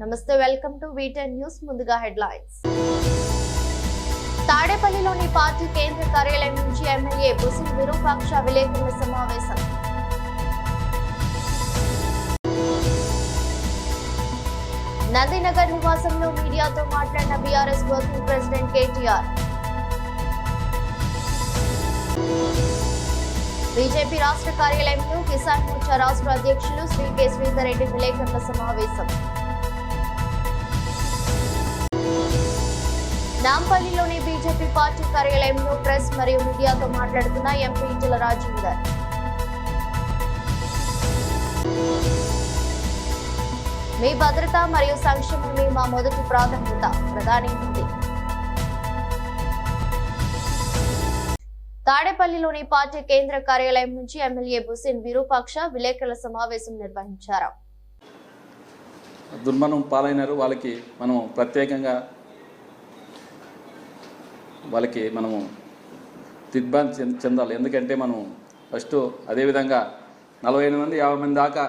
నమస్తే, welcome to వీటెన్ news. ముందుగా headlines. తాడేపల్లిలోని పార్టీ కేంద్ర కార్యాలయం నుంచి ఎమ్మెల్యే బుసిన్ విరూపాక్ష విలేకరుల సమావేశం. నందినగర్ నివాసంలో మీడియాతో మాట్లాడిన BRS working president KTR. BJP రాష్ట్ర కార్యాలయంలో కిసాన్ మోర్చా రాష్ట్ర అధ్యక్షులు శ్రీ కె శ్రీధర్ రెడ్డి విలేకరుల సమావేశం. నాంపల్లిలోని బీజేపీ పార్టీ కార్యాలయంలో ప్రెస్ మరియు మీడియాతో మాట్లాడుతున్న ఎంపీ ఈటెల రాజేందర్. మీ భద్రత మరియు సంక్షేమమే మా మొదటి ప్రాధాన్యత, ప్రధాని మోదీ. తాడేపల్లిలోని పార్టీ కేంద్ర కార్యాలయం నుంచి ఎమ్మెల్యే బుసిన్ విరూపాక్ష విలేకరుల సమావేశం నిర్వహించారు. దుర్మరణం పాలైనారు. వాళ్ళకి మనం ప్రత్యేకంగా మనము దిగ్భ్రాంతి చెందాలి. ఎందుకంటే మనం ఫస్ట్ అదేవిధంగా 45 మంది 50 మంది దాకా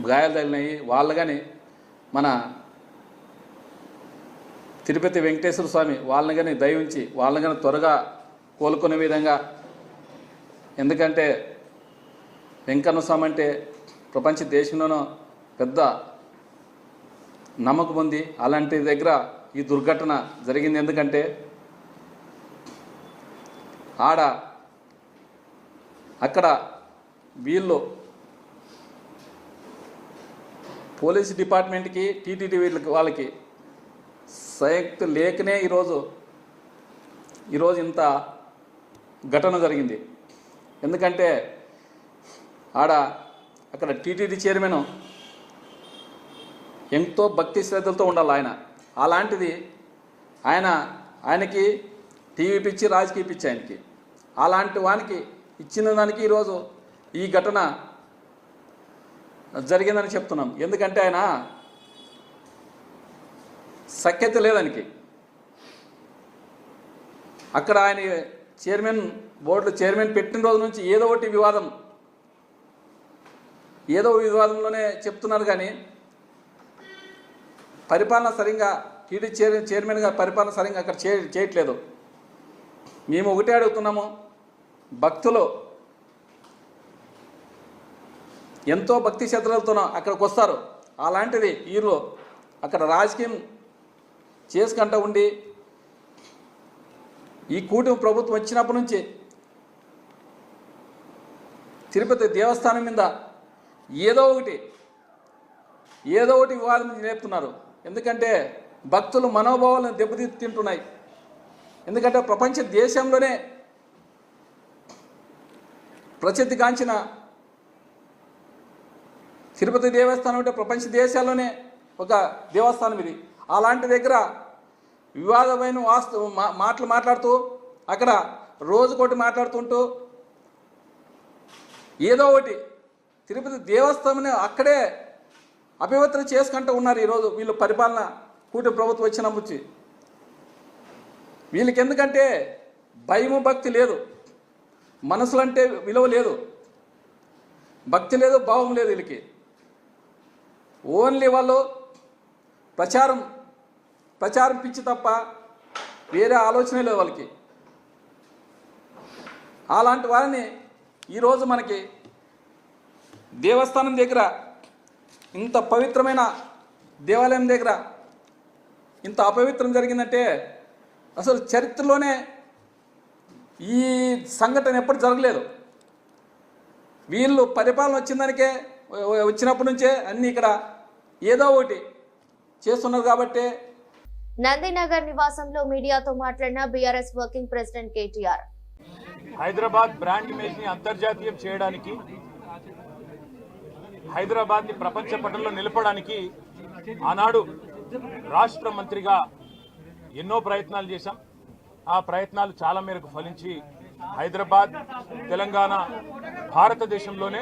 గాయాలు తగిలినాయి. వాళ్ళు కానీ మన తిరుపతి వెంకటేశ్వర స్వామి వాళ్ళని కానీ దయ ఉంచి వాళ్ళని కానీ త్వరగా కోలుకునే విధంగా, ఎందుకంటే వెంకన్న స్వామి అంటే ప్రపంచ దేశంలోనూ పెద్ద నమ్మకం ఉంది. అలాంటి దగ్గర ఈ దుర్ఘటన జరిగింది. ఎందుకంటే అక్కడ వీళ్ళు పోలీస్ డిపార్ట్మెంట్కి టీటీడీ వాళ్ళకి సంయుక్త లేకనే ఈరోజు ఇంత ఘటన జరిగింది. ఎందుకంటే అక్కడ టీటీడీ చైర్మన్ ఎంతో భక్తి శ్రద్ధలతో ఉండాలి ఆయన. అలాంటిది ఆయనకి టీవీ పిచ్చి, రాజకీయ పిచ్చి ఆయనకి. అలాంటి వానికి ఇచ్చిన దానికి ఈరోజు ఈ ఘటన జరిగిందని చెప్తున్నాం. ఎందుకంటే ఆయన సఖ్యత లేదానికి. అక్కడ ఆయన బోర్డులో చైర్మన్ పెట్టిన రోజు నుంచి ఏదో వివాదంలోనే చెప్తున్నారు. కానీ పరిపాలన సరిగ్గా టీడీ చైర్మన్గా పరిపాలన సరిగ్గా అక్కడ చేయట్లేదు. మేము ఒకటే అడుగుతున్నాము, భక్తులు ఎంతో భక్తి శ్రద్ధలతో అక్కడికి వస్తారు. అలాంటిది వీళ్ళు అక్కడ రాజకీయం చేసుకుంటూ ఉండి ఈ కూటమి ప్రభుత్వం వచ్చినప్పటి నుంచి తిరుపతి దేవస్థానం మీద ఏదో ఒకటి వివాదం నేర్పుతున్నారు. ఎందుకంటే భక్తులు మనోభావాలను దెబ్బతింటున్నాయి. ఎందుకంటే ప్రపంచ దేశంలోనే ప్రసిద్ధిగాంచిన తిరుపతి దేవస్థానం అంటే ప్రపంచ దేశాల్లోనే ఒక దేవస్థానం ఇది. అలాంటి దగ్గర వివాదమైన మాటలు మాట్లాడుతూ అక్కడ రోజుకోటి మాట్లాడుతుంటూ ఏదో ఒకటి తిరుపతి దేవస్థానం అక్కడే అపవిత్రం చేసుకుంటూ ఉన్నారు. ఈరోజు వీళ్ళు పరిపాలన కూటమి ప్రభుత్వం వచ్చినప్పుడు వీళ్ళకి ఎందుకంటే భయము భక్తి లేదు, మనసులంటే విలువ లేదు, భక్తి లేదు, భావం లేదు. వీళ్ళకి ఓన్లీ వాళ్ళు ప్రచారం పిచ్చి తప్ప వేరే ఆలోచనే లేదు వాళ్ళకి. అలాంటి వారిని ఈరోజు మనకి దేవస్థానం దగ్గర, ఇంత పవిత్రమైన దేవాలయం దగ్గర ఇంత అపవిత్రం జరిగిందంటే అసలు చరిత్రలోనే ఈ సంఘటన ఎప్పుడు జరగలేదు. వీళ్ళు పరిపాలన వచ్చినప్పటి నుంచే అన్నీ ఇక్కడ ఏదో ఒకటి చేస్తున్నారు. కాబట్టి నందినగర్ నివాసంలో మీడియాతో మాట్లాడిన BRS working president KTR. Hyderabad brand image ని అంతర్జాతీయం చేయడానికి, హైదరాబాద్ ని ప్రపంచ పటంలో నిలపడానికి ఆనాడు రాష్ట్ర మంత్రిగా ఎన్నో ప్రయత్నాలు చేశాం. ఆ ప్రయత్నాలు చాలా మేరకు ఫలించి హైదరాబాద్, తెలంగాణ భారతదేశంలోనే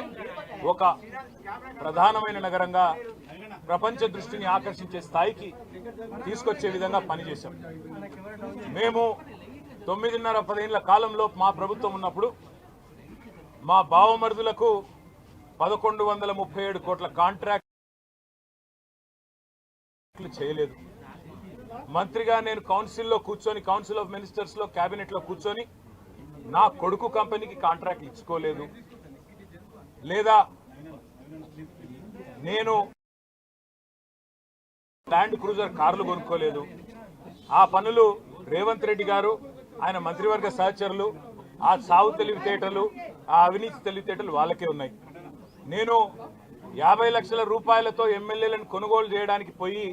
ఒక ప్రధానమైన నగరంగా ప్రపంచ దృష్టిని ఆకర్షించే స్థాయికి తీసుకొచ్చే విధంగా పనిచేశాం. మేము 9.5-10 ఏళ్ల కాలంలో మా ప్రభుత్వం ఉన్నప్పుడు మా బావమరుదులకు 1137 కోట్ల కాంట్రాక్ట్లు చేయలేదు. మంత్రిగా నేను కౌన్సిల్లో కూర్చొని, కౌన్సిల్ ఆఫ్ మినిస్టర్స్లో, క్యాబినెట్లో కూర్చొని నా కొడుకు కంపెనీకి కాంట్రాక్ట్లు ఇచ్చుకోలేదు, లేదా నేను ల్యాండ్ క్రూజర్ కార్లు కొనుక్కోలేదు. ఆ పనులు రేవంత్ రెడ్డి గారు, ఆయన మంత్రివర్గ సహచరులు, ఆ సాగు తెలివితేటలు, ఆ అవినీతి తెలివితేటలు వాళ్ళకే ఉన్నాయి. నేను 50 లక్షల రూపాయలతో ఎమ్మెల్యేలను కొనుగోలు చేయడానికి పోయి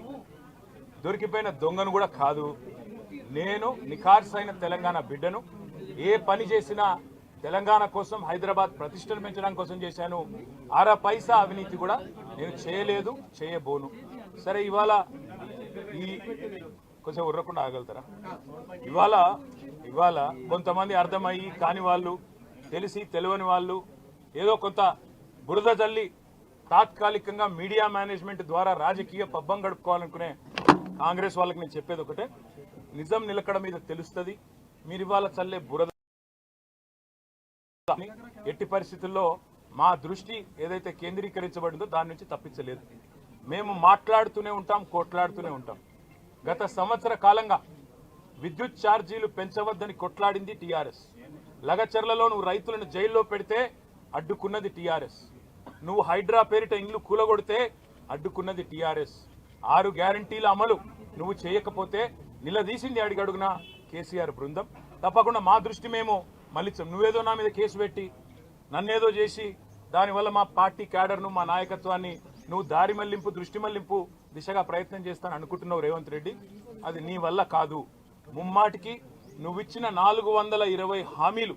దొరికిపోయిన దొంగను కూడా కాదు. నేను నిఖార్సైన తెలంగాణ బిడ్డను. ఏ పని చేసినా తెలంగాణ కోసం, హైదరాబాద్ ప్రతిష్టను పెంచడం కోసం చేశాను. అర పైసా అవినీతి కూడా నేను చేయలేదు, చేయబోను. సరే, ఇవాళ ఈ కొంచెం ఉర్రకుండా ఆగలుగుతారా? ఇవాళ కొంతమంది అర్థమయ్యి కాని వాళ్ళు, తెలిసి తెలియని వాళ్ళు ఏదో కొంత బురద జల్లి తాత్కాలికంగా మీడియా మేనేజ్మెంట్ ద్వారా రాజకీయ పబ్బం గడుపుకోవాలనుకునే కాంగ్రెస్ వాళ్ళకి నేను చెప్పేది ఒకటే, నిజం నిలకడ మీద తెలుస్తుంది. మీరు ఇవాళ చల్లే బురద ఎట్టి పరిస్థితుల్లో మా దృష్టి ఏదైతే కేంద్రీకరించబడిందో దాని నుంచి తప్పించలేదు. మేము మాట్లాడుతూనే ఉంటాం, కొట్లాడుతూనే ఉంటాం. గత సంవత్సర కాలంగా విద్యుత్ ఛార్జీలు పెంచవద్దని కొట్లాడింది టీఆర్ఎస్. లగచర్లలో నువ్వు రైతులను జైల్లో పెడితే అడ్డుకున్నది టీఆర్ఎస్. నువ్వు హైడ్రా పేరిట ఇండ్లు కూలగొడితే అడ్డుకున్నది టీఆర్ఎస్. 6 గ్యారంటీల అమలు నువ్వు చేయకపోతే నిలదీసింది అడుగడుగున కేసీఆర్ బృందం. తప్పకుండా మా దృష్టి మేము మళ్ళించాం. నువ్వేదో నా మీద కేసు పెట్టి నన్నేదో చేసి దానివల్ల మా పార్టీ క్యాడర్ను, మా నాయకత్వాన్ని నువ్వు దారి మళ్లింపు, దృష్టి మళ్లింపు దిశగా ప్రయత్నం చేస్తాను అనుకుంటున్నావు రేవంత్ రెడ్డి. అది నీ వల్ల కాదు. ముమ్మాటికి నువ్విచ్చిన 420 హామీలు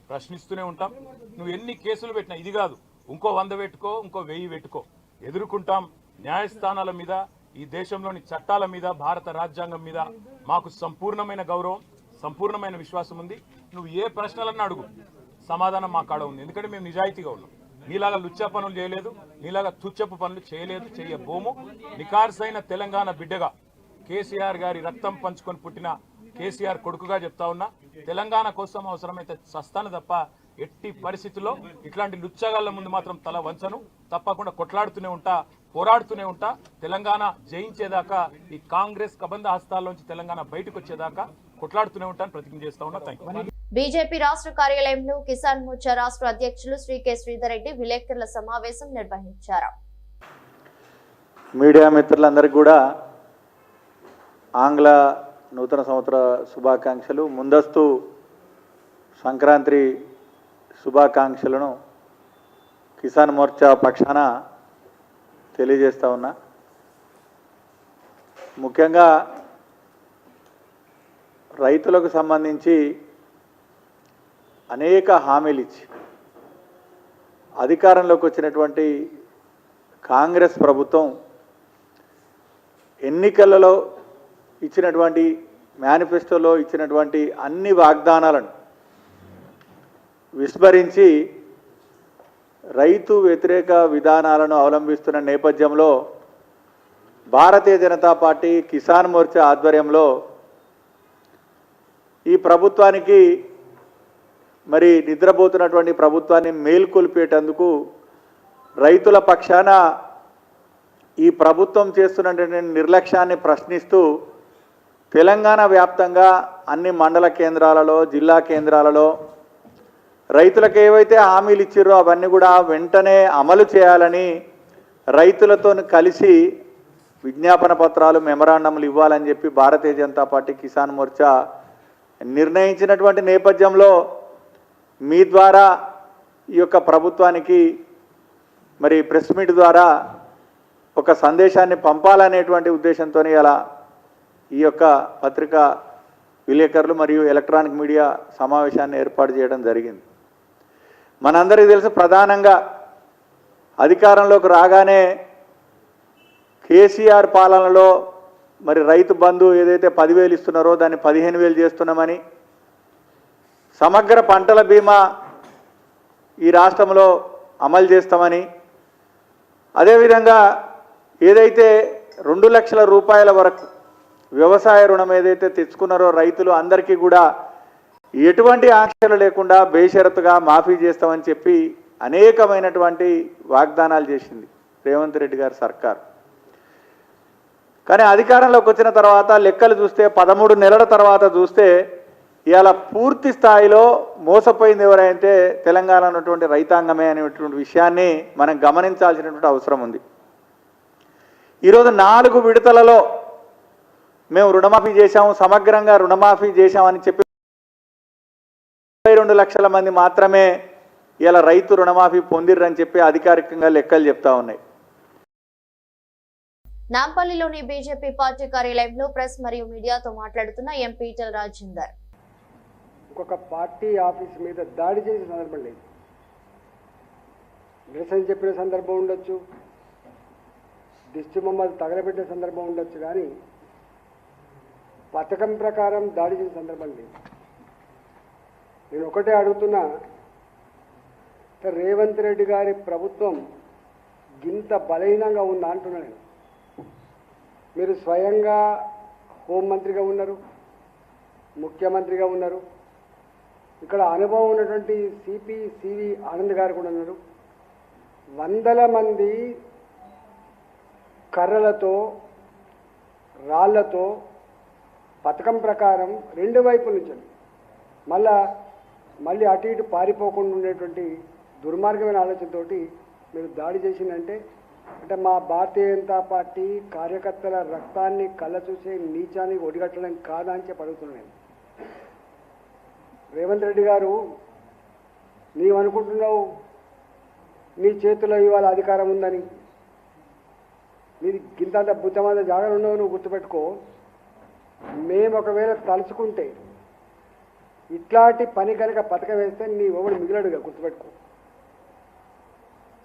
ప్రశ్నిస్తూనే ఉంటాం. నువ్వు ఎన్ని కేసులు పెట్టినా, ఇది కాదు ఇంకో 100 పెట్టుకో, ఇంకో 1000 పెట్టుకో, ఎదుర్కొంటాం. న్యాయస్థానాల మీద, ఈ దేశంలోని చట్టాల మీద, భారత రాజ్యాంగం మీద మాకు సంపూర్ణమైన గౌరవం, సంపూర్ణమైన విశ్వాసం ఉంది. నువ్వు ఏ ప్రశ్నలన్నా అడుగు, సమాధానం మా కాడ ఉంది. ఎందుకంటే మేము నిజాయితీగా ఉన్నాం. నీలాగా లుచ్చా పనులు చేయలేదు, నీలాగా తుచ్చపు పనులు చేయలేదు, చేయబోము. నికార్సైన తెలంగాణ బిడ్డగా, కేసీఆర్ గారి రక్తం పంచుకొని పుట్టిన కేసీఆర్ కొడుకుగా చెప్తా ఉన్నా, తెలంగాణ కోసం అవసరమైతే చస్తాను తప్ప ఎట్టి పరిస్థితుల్లో ఇట్లాంటి లుచ్చగాళ్ల ముందు మాత్రం తల వంచను. తప్పకుండా కొట్లాడుతూనే ఉంటా, పోరాడుతూనే ఉంటా. తెలంగాణ జయించేదాకా, ఈ కాంగ్రెస్ కబంధ హస్తాల్లోంచి తెలంగాణ బయటకు వచ్చేదాకా కొట్లాడుతూనే ఉంటాను, ప్రతిజ్ఞ చేస్తా ఉన్నా. Thank you. బీజేపీ రాష్ట్ర కార్యాలయంలో కిసాన్ మోర్చా రాష్ట్ర అధ్యక్షులు శ్రీ కె శ్రీధర్ రెడ్డి విలేకరుల సమావేశం నిర్వహించారు. మీడియా మిత్రులందరికీ కూడా ఆంగ్ల నూతన సంవత్సర శుభాకాంక్షలు, ముందస్తు సంక్రాంతి శుభాకాంక్షలను కిసాన్ మోర్చా పక్షాన తెలియజేస్తా ఉన్నా. ముఖ్యంగా రైతులకు సంబంధించి అనేక హామీలు ఇచ్చి అధికారంలోకి వచ్చినటువంటి కాంగ్రెస్ ప్రభుత్వం ఎన్నికలలో ఇచ్చినటువంటి మేనిఫెస్టోలో ఇచ్చినటువంటి అన్ని వాగ్దానాలను విస్మరించి రైతు వ్యతిరేక విధానాలను అవలంబిస్తున్న నేపథ్యంలో భారతీయ జనతా పార్టీ కిసాన్ మోర్చా ఆధ్వర్యంలో ఈ ప్రభుత్వానికి, మరి నిద్రపోతున్నటువంటి ప్రభుత్వాన్ని మేల్కొల్పేటందుకు రైతుల పక్షాన ఈ ప్రభుత్వం చేస్తున్నటువంటి నిర్లక్ష్యాన్ని ప్రశ్నిస్తూ తెలంగాణ వ్యాప్తంగా అన్ని మండల కేంద్రాలలో, జిల్లా కేంద్రాలలో రైతులకు ఏవైతే హామీలు ఇచ్చిర్రో అవన్నీ కూడా వెంటనే అమలు చేయాలని రైతులతో కలిసి విజ్ఞాపన పత్రాలు, మెమరాండంలు ఇవ్వాలని చెప్పి భారతీయ జనతా పార్టీ కిసాన్ మోర్చా నిర్ణయించినటువంటి నేపథ్యంలో మీ ద్వారా ఈ యొక్క ప్రభుత్వానికి మరి ప్రెస్ మీట్ ద్వారా ఒక సందేశాన్ని పంపాలనేటువంటి ఉద్దేశంతో అలా ఈ యొక్క పత్రికా విలేకరులు మరియు ఎలక్ట్రానిక్ మీడియా సమావేశాన్ని ఏర్పాటు చేయడం జరిగింది. మనందరికీ తెలుసు, ప్రధానంగా అధికారంలోకి రాగానే కేసీఆర్ పాలనలో మరి రైతు బంధు ఏదైతే 10,000 ఇస్తున్నారో దాన్ని 15,000 చేస్తున్నామని, సమగ్ర పంటల బీమా ఈ రాష్ట్రంలో అమలు చేస్తామని, అదేవిధంగా ఏదైతే 2 లక్షల రూపాయల వరకు వ్యవసాయ రుణం ఏదైతే తెచ్చుకున్నారో రైతులు అందరికీ కూడా ఎటువంటి ఆంక్షలు లేకుండా బేషరతుగా మాఫీ చేస్తామని చెప్పి అనేకమైనటువంటి వాగ్దానాలు చేసింది రేవంత్ రెడ్డి గారి సర్కార్. కానీ అధికారంలోకి వచ్చిన తర్వాత లెక్కలు చూస్తే 13 నెలల తర్వాత చూస్తే ఇవాళ పూర్తి స్థాయిలో మోసపోయింది ఎవరైతే తెలంగాణ ఉన్నటువంటి రైతాంగమే అనేటువంటి విషయాన్ని మనం గమనించాల్సినటువంటి అవసరం ఉంది. ఈరోజు 4 విడతలలో మేము రుణమాఫీ చేశాము, సమగ్రంగా రుణమాఫీ చేశామని చెప్పి 22 లక్షల మంది మాత్రమే ఇలా రైతు రుణమాఫీ పొందిర్రని చెప్పి అధికారికంగా లెక్కలు చెప్తా ఉన్నాయి. నాంపల్లిలోని బీజేపీ పార్టీ కార్యాలయంలో ప్రెస్ మరియు మీడియాతో మాట్లాడుతున్న ఎంపీ ఈటెల రాజేందర్ ఇంకొక పార్టీ ఆఫీస్ మీద దాడి చేసిన సందర్భం లేదు. నిరసన చెప్పిన సందర్భం ఉండొచ్చు, దిష్టి బొమ్మలు తగలబెట్టిన సందర్భం ఉండొచ్చు, కానీ పథకం ప్రకారం దాడి చేసిన సందర్భం లేదు. నేను ఒకటే అడుగుతున్నా, రేవంత్ రెడ్డి గారి ప్రభుత్వం గింత బలహీనంగా ఉందా అంటున్నా నేను. మీరు స్వయంగా హోంమంత్రిగా ఉన్నారు, ముఖ్యమంత్రిగా ఉన్నారు, ఇక్కడ అనుభవం ఉన్నటువంటి సివి ఆనంద్ గారు కూడా ఉన్నారు. వందల మంది కర్రలతో రాళ్లతో పథకం ప్రకారం 2 వైపుల నుంచి మళ్ళీ అటు ఇటు పారిపోకుండా ఉండేటువంటి దుర్మార్గమైన ఆలోచనతోటి మీరు దాడి చేసిందంటే అంటే మా భారతీయ జనతా పార్టీ కార్యకర్తల రక్తాన్ని కళ్ళ చూసే నీచానికి ఒడిగట్టడం కాదా అని చెప్పి అడుగుతున్నాను. రేవంత్ రెడ్డి గారు, నీవనుకుంటున్నావు నీ చేతిలో ఇవాళ అధికారం ఉందని, నీది గింతంత బుద్ధమంత జాగ్రత్త ఉండవు. నువ్వు గుర్తుపెట్టుకో, మేము ఒకవేళ తలుచుకుంటే ఇట్లాంటి పని కనుక పథకం వేస్తే నీ ఒకడు మిగిలడుగా గుర్తుపెట్టుకో.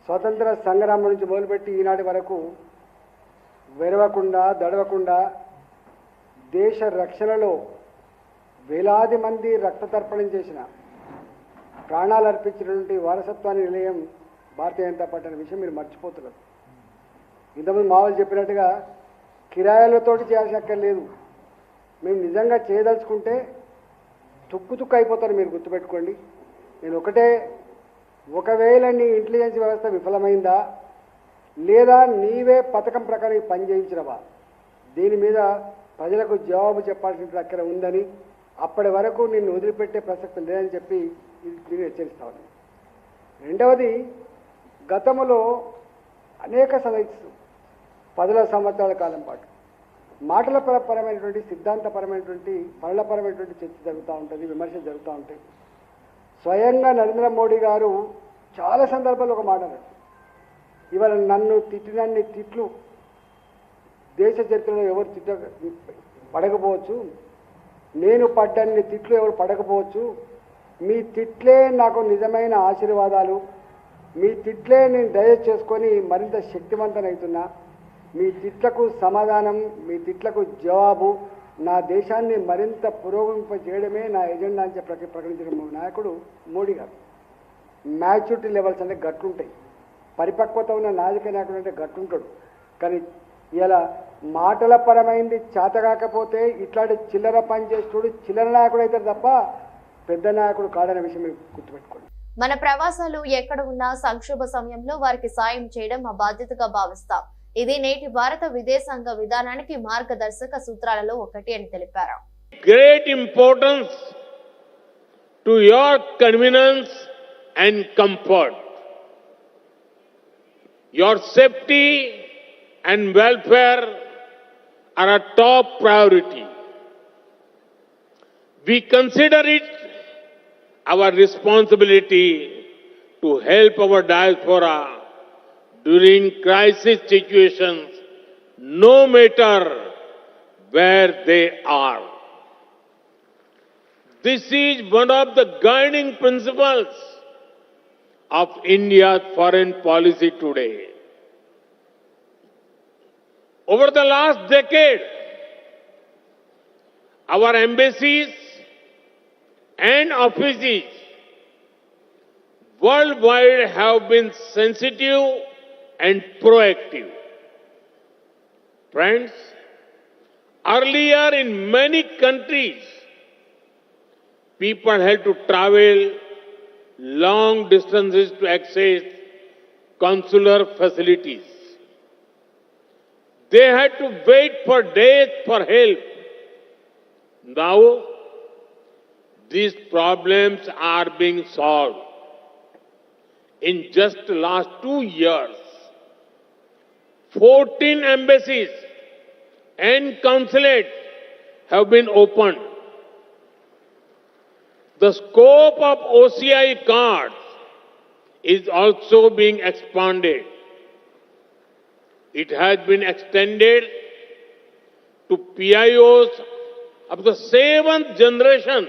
స్వతంత్ర సంగ్రామం నుంచి మొదలుపెట్టి ఈనాటి వరకు వెరవకుండా దడవకుండా దేశ రక్షణలో వేలాది మంది రక్తతర్పణం చేసిన, ప్రాణాలు అర్పించినటువంటి వారసత్వాన్ని నిలయం భారతీయ జనతా పార్టీ అనే విషయం మీరు మర్చిపోతున్నారు. ఇంతకుముందు మావోలు చెప్పినట్టుగా కిరాయాలతోటి చేయాల్సిన అక్కర్లేదు. మేము నిజంగా చేయదలుచుకుంటే తుక్కు అయిపోతారు, మీరు గుర్తుపెట్టుకోండి. నేను ఒకటే, ఒకవేళ నీ ఇంటెలిజెన్స్ వ్యవస్థ విఫలమైందా లేదా నీవే పథకం ప్రకారం పని చేయించినవా, దీని మీద ప్రజలకు జవాబు చెప్పాల్సిన అక్కడ ఉందని, అప్పటి వరకు నిన్ను వదిలిపెట్టే ప్రసక్తి లేదని చెప్పి నేను హెచ్చరిస్తా ఉన్నాను. రెండవది, గతంలో అనేక 10 సంవత్సరాల కాలం పాటు మాటల పరమైనటువంటి, సిద్ధాంతపరమైనటువంటి, పనులపరమైనటువంటి చర్చ జరుగుతూ ఉంటుంది, విమర్శలు జరుగుతూ ఉంటాయి. స్వయంగా నరేంద్ర మోడీ గారు చాలా సందర్భాల్లో ఒక మాట అన్నారు, ఇవాళ నన్ను తిట్టినన్ని తిట్లు దేశ చరిత్రలో ఎవరు పడకపోవచ్చు, నేను పడ్డన్ని తిట్లు ఎవరు పడకపోవచ్చు, మీ తిట్లే నాకు నిజమైన ఆశీర్వాదాలు, మీ తిట్లే నేను డైజెస్ట్ చేసుకొని మరింత శక్తివంతనవుతున్నా, మీ తిట్లకు సమాధానం, మీ తిట్లకు జవాబు, నా దేశాన్ని మరింత పురోగమింప చేయడమే నా ఎజెండా అని చెప్పి ప్రకటించిన నాయకుడు మోడీ గారు. మ్యాచ్యూరిటీ లెవెల్స్ అంటే గట్టుంటాయి, పరిపక్వత ఉన్న నాయక నాయకుడు అంటే గట్టుంటాడు. కానీ ఇలా మాటల పరమైంది చేతగాకపోతే ఇట్లాంటి చిల్లర పని చేస్తుడు చిల్లర నాయకుడు అయితే తప్ప పెద్ద నాయకుడు కాడనే విషయం మీరు గుర్తుపెట్టుకోండి. మన ప్రవాసాలు ఎక్కడ ఉన్నా సంక్షోభ సమయంలో వారికి సాయం చేయడం మా బాధ్యతగా భావిస్తాం. ఇది నేటి భారత విదేశాంగ విధానానికి మార్గదర్శక సూత్రాలలో ఒకటి అని తెలిపారు. Great importance to your convenience and comfort. Your safety and welfare are a top priority. We consider it our responsibility to help our diaspora during crisis situations, no matter where they are. This is one of the guiding principles of India's foreign policy today. Over the last decade, our embassies and offices worldwide have been sensitive and proactive. Friends, earlier in many countries, people had to travel long distances to access consular facilities. They had to wait for days for help. Now, these problems are being solved. In just the last 2 years, 14 embassies and consulates have been opened. The scope of OCI cards is also being expanded. It has been extended to PIOs of the 7th generation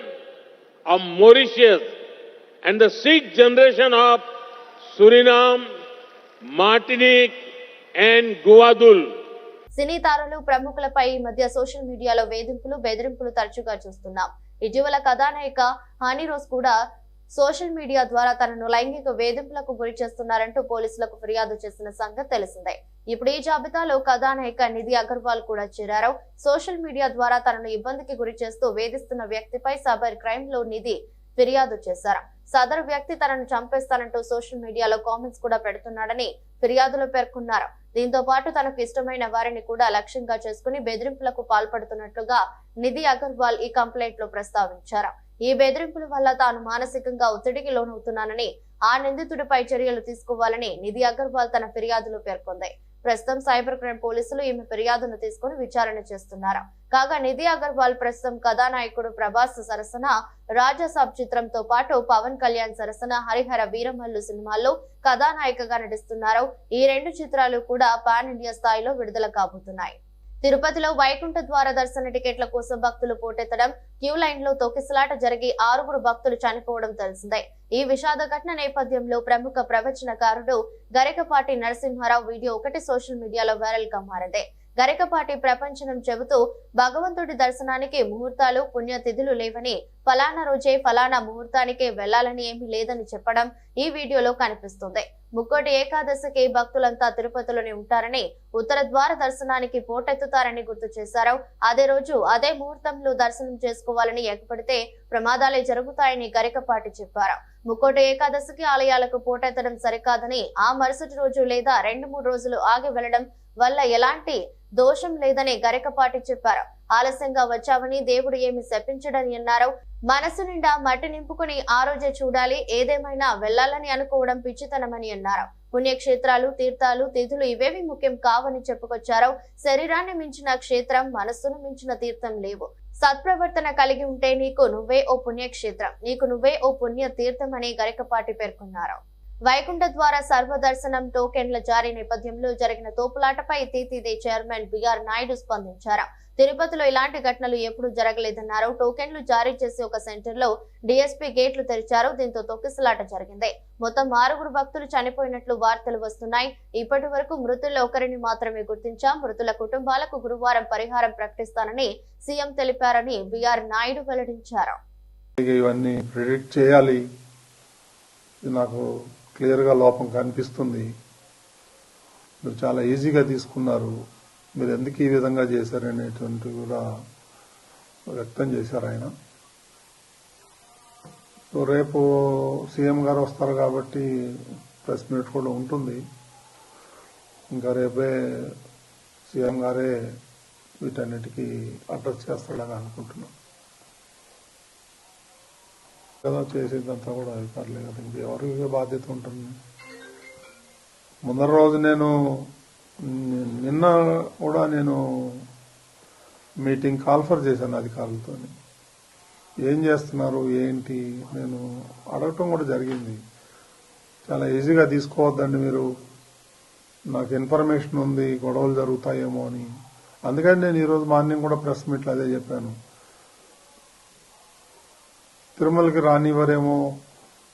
of Mauritius and the 6th generation of Suriname, Martinique and Guadeloupe. సినీ తారలు ప్రముఖులపై ఈ మధ్య social మీడియాలో వేధింపులు బెదిరింపులు తరచుగా చూస్తున్నాం. ఇటీవల కథానాయిక హనీ రోజ్ కూడా సోషల్ మీడియా ద్వారా తనను లైంగిక వేధింపులకు గురి చేస్తున్నారంటూ పోలీసులకు ఫిర్యాదు చేసిన సంగతి తెలిసిందే. ఇప్పుడు ఈ జాబితాలో కథానాయిక నిధి అగర్వాల్ కూడా చేరారు. సోషల్ మీడియా ద్వారా తనను ఇబ్బందికి గురి చేస్తూ వేధిస్తున్న వ్యక్తిపై సైబర్ క్రైమ్ లో నిధి ఫిర్యాదు చేశారు. సదరు వ్యక్తి తనను చంపేస్తానంటూ సోషల్ మీడియాలో కామెంట్స్ కూడా పెడుతున్నాడని ఫిర్యాదులో పేర్కొన్నారు. దీంతో పాటు తనకు ఇష్టమైన వారిని కూడా లక్ష్యంగా చేసుకుని బెదిరింపులకు పాల్పడుతున్నట్లుగా నిధి అగర్వాల్ ఈ కంప్లైంట్ లో ప్రస్తావించారు. ఈ బెదిరింపుల వల్ల తాను మానసికంగా ఒత్తిడికి లోనవుతున్నానని, ఆ నిందితుడిపై చర్యలు తీసుకోవాలని నిధి అగర్వాల్ తన ఫిర్యాదులో పేర్కొంది. ప్రస్తుతం సైబర్ క్రైమ్ పోలీసులు ఈమె ఫిర్యాదును తీసుకుని విచారణ చేస్తున్నారు. కాగా నిధి అగర్వాల్ ప్రస్తుతం కథానాయకుడు ప్రభాస్ సరసన రాజాసాబ్ చిత్రంతో పాటు పవన్ కళ్యాణ్ సరసన హరిహర వీరమల్లు సినిమాల్లో కథానాయికగా నటిస్తున్నారు. ఈ 2 చిత్రాలు కూడా పాన్ ఇండియా స్థాయిలో విడుదల కాబోతున్నాయి. తిరుపతిలో వైకుంఠ ద్వార దర్శన టికెట్ల కోసం భక్తులు పోటెత్తడం, క్యూ లైన్ లో తొక్కిసలాట జరిగి 6 భక్తులు చనిపోవడం తెలిసిందే. ఈ విషాద ఘటన నేపథ్యంలో ప్రముఖ ప్రవచనకారుడు గరికపాటి నరసింహారావు వీడియో ఒకటి సోషల్ మీడియాలో వైరల్ గా మారింది. గరికపాటి ప్రపంచనం చెబుతూ భగవంతుడి దర్శనానికి ముహూర్తాలు పుణ్యతిథులు లేవని, ఫలానా రోజే ఫలానా ముహూర్తానికే వెళ్లాలని ఏమీ లేదని చెప్పడం ఈ వీడియోలో కనిపిస్తుంది. ముక్కోటి ఏకాదశికి భక్తులంతా తిరుపతిలోనే ఉంటారని, ఉత్తర ద్వార దర్శనానికి పోటెత్తుతారని గుర్తు చేశారు. అదే రోజు అదే ముహూర్తంలో దర్శనం చేసుకోవాలని ఎగపడితే ప్రమాదాలే జరుగుతాయని గరికపాటి చెప్పారు. ముక్కోటి ఏకాదశికి ఆలయాలకు పోటెత్తడం సరికాదని, ఆ మరుసటి రోజు లేదా 2-3 రోజులు ఆగి వెళ్లడం వల్ల ఎలాంటి దోషం లేదని గరికపాటి చెప్పారు. ఆలస్యంగా వచ్చావని దేవుడు ఏమి శపించడని అన్నారు. మనసు నిండా మట్టి నింపుకుని ఆ రోజే చూడాలి, ఏదేమైనా వెళ్లాలని అనుకోవడం పిచ్చితనమని అన్నారు. పుణ్యక్షేత్రాలు, తీర్థాలు, తిథులు ఇవేవి ముఖ్యం కావని చెప్పుకొచ్చారు. శరీరాన్ని మించిన క్షేత్రం, మనస్సును మించిన తీర్థం లేవు. సత్ప్రవర్తన కలిగి ఉంటే నీకు నువ్వే ఓ పుణ్యక్షేత్రం, నీకు నువ్వే ఓ పుణ్య తీర్థం అని గరికపాటి పేర్కొన్నారు. వైకుంఠ ద్వార సర్వదర్శనం టోకెన్ల జారీ నేపథ్యంలో జరిగిన తోపులాటపై టీటీడీ చైర్మన్ బిఆర్ నాయుడు స్పందించారు. తిరుపతిలో ఇలాంటి ఘటనలు ఎప్పుడూ జరగలేదన్నారు. టోకెన్లు జారీ చేసి ఒక సెంటర్ లో డీఎస్పీ గేట్లు తెరిచారు. దీంతో తొక్కిసలాట జరిగింది. మొత్తం 6 భక్తులు చనిపోయినట్లు వార్తలు వస్తున్నాయి. ఇప్పటి వరకు మృతుల్లో ఒకరిని మాత్రమే గుర్తించాం. మృతుల కుటుంబాలకు గురువారం పరిహారం ప్రకటిస్తానని సీఎం తెలిపారని బిఆర్ నాయుడు వెల్లడించారు. ఇవన్నీ ప్రిడిక్ట్ చేయాలి, నాకు క్లియర్ గా లోపం కనిపిస్తుంది. మీరు చాలా ఈజీగా తీసుకున్నారు, మీరు ఎందుకు ఈ విధంగా చేశారనేటువంటి కూడా వ్యక్తం చేశారు ఆయన. సో రేపు సీఎం గారు వస్తారు కాబట్టి ప్రెస్ మీట్ కూడా ఉంటుంది. ఇంకా రేపే సీఎం గారే వీటన్నిటికీ అడ్రస్ చేస్తాడని అనుకుంటున్నాను. కదా చేసేదంతా కూడా అధికారులే కదా, ఇంకెవరికి బాధ్యత ఉంటుంది. ముందర రోజు నిన్న కూడా నేను మీటింగ్ కాల్ఫర్ చేశాను అధికారులతో. ఏం చేస్తున్నారు ఏంటి నేను అడగటం కూడా జరిగింది. చాలా ఈజీగా తీసుకోవద్దండి మీరు, నాకు ఇన్ఫర్మేషన్ ఉంది గొడవలు జరుగుతాయేమో అని. అందుకని నేను ఈరోజు మార్నింగ్ కూడా ప్రెస్ మీట్లో అదే చెప్పాను. తిరుమలకి రానివ్వరేమో,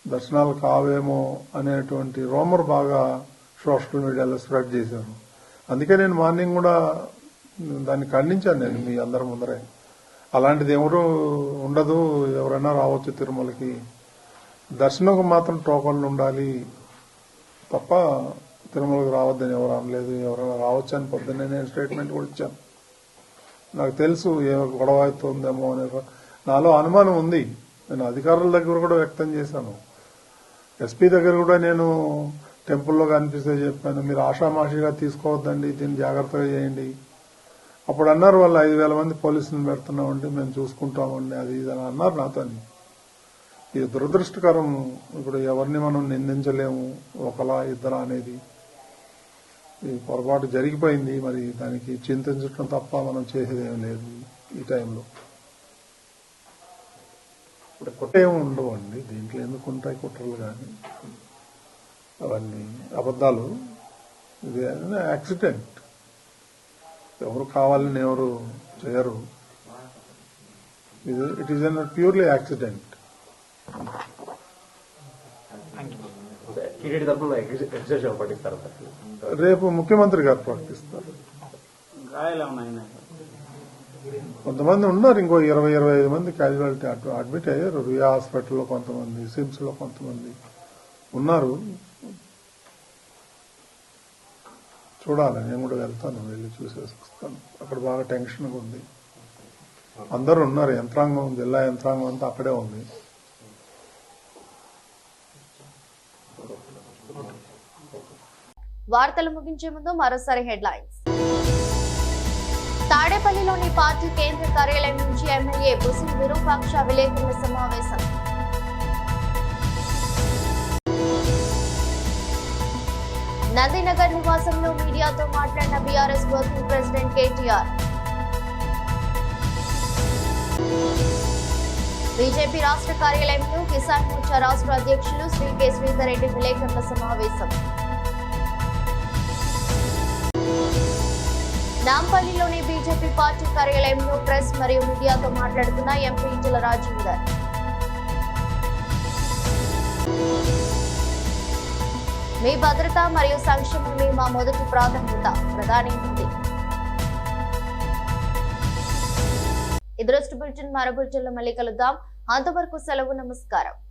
దర్శనాలు కావేమో అనేటువంటి రూమర్ బాగా సోషల్ మీడియాలో స్ప్రెడ్ చేశారు. అందుకే నేను మార్నింగ్ కూడా దాన్ని ఖండించాను. నేను మీ అందరి ముందరే అలాంటిది ఎవరు ఉండదు, ఎవరైనా రావచ్చు తిరుమలకి, దర్శనంకు మాత్రం టోకన్లు ఉండాలి తప్ప తిరుమలకి రావద్దని ఎవరు అనలేదు. ఎవరైనా రావచ్చు అని పొద్దున్నే నేను స్టేట్మెంట్ కూడా ఇచ్చాను. నాకు తెలుసు ఏ గొడవ అవుతుందేమో అనే నాలో అనుమానం ఉంది. నేను అధికారుల దగ్గర కూడా వ్యక్తం చేశాను. ఎస్పీ దగ్గర కూడా నేను టెంపుల్లో కనిపిస్తే చెప్పాను, మీరు ఆషామాషిగా తీసుకోవద్దండి, దీన్ని జాగ్రత్తగా చేయండి. అప్పుడు అన్నారు వాళ్ళు 5,000 మంది పోలీసులను పెడుతున్నామండి, మేము చూసుకుంటామండి, అది ఇది అని అన్నారు నాతో. ఇది దురదృష్టకరం. ఇప్పుడు ఎవరిని మనం నిందించలేము, ఒకలా ఇద్దరా అనేది. ఈ పొరపాటు జరిగిపోయింది, మరి దానికి చింతించడం తప్ప మనం చేసేదేం లేదు ఈ టైంలో. ఇప్పుడు కుట్రేమి ఉండవు అండి దీంట్లో, ఎందుకు ఉంటాయి కుట్రలు కానీ అవన్నీ అబద్ధాలు. ఇది యాక్సిడెంట్, ఎవరు కావాలని ఎవరు చేయరు. It is an purely accident. రేపు ముఖ్యమంత్రి గారు ప్రకటిస్తారు. కొంతమంది ఉన్నారు, ఇంకో 20-25 మంది క్యాజువాలిటీ అడ్మిట్ అయ్యారు. రుయా హాస్పిటల్లో కొంతమంది, సిమ్స్ లో కొంతమంది ఉన్నారు. చూడాలి, నేను కూడా వెళ్తాను, వెళ్ళి చూసేసి వస్తాను. అక్కడ బాగా టెన్షన్గా ఉంది. అందరూ ఉన్నారు, యంత్రాంగం, జిల్లా యంత్రాంగం అంతా అక్కడే ఉంది. వార్తలు ముగించే ముందు మరోసారి హెడ్లైన్స్. తాడేపల్లిలోని పార్టీ కేంద్ర కార్యాలయం నుంచి ఎమ్మెల్యే బుసి విరూపాక్ష విలేకరుల సమావేశం. నందినగర్ నివాసంలో మీడియాతో మాట్లాడిన BRS working president KTR. BJP రాష్ట్ర కార్యాలయంలో కిసాన్ మోర్చా రాష్ట్ర అధ్యక్షులు శ్రీ కె శ్రీధర్ రెడ్డి విలేకరుల సమావేశం. నాంపల్లిలోని బీజేపీ పార్టీ కార్యాలయంలో ప్రెస్ మరియు మీడియాతో మాట్లాడుతున్న ఎంపీ ఈటెల రాజేందర్. మీ భద్రత మరియు సంక్షేమమే మా మొదటి ప్రాధాన్యత, ప్రధాని మోదీ. ఈ దృష్టి బులెటిన్ మరో బులెటిన్లో మళ్ళీ కలుద్దాం. అంతవరకు సెలవు, నమస్కారం.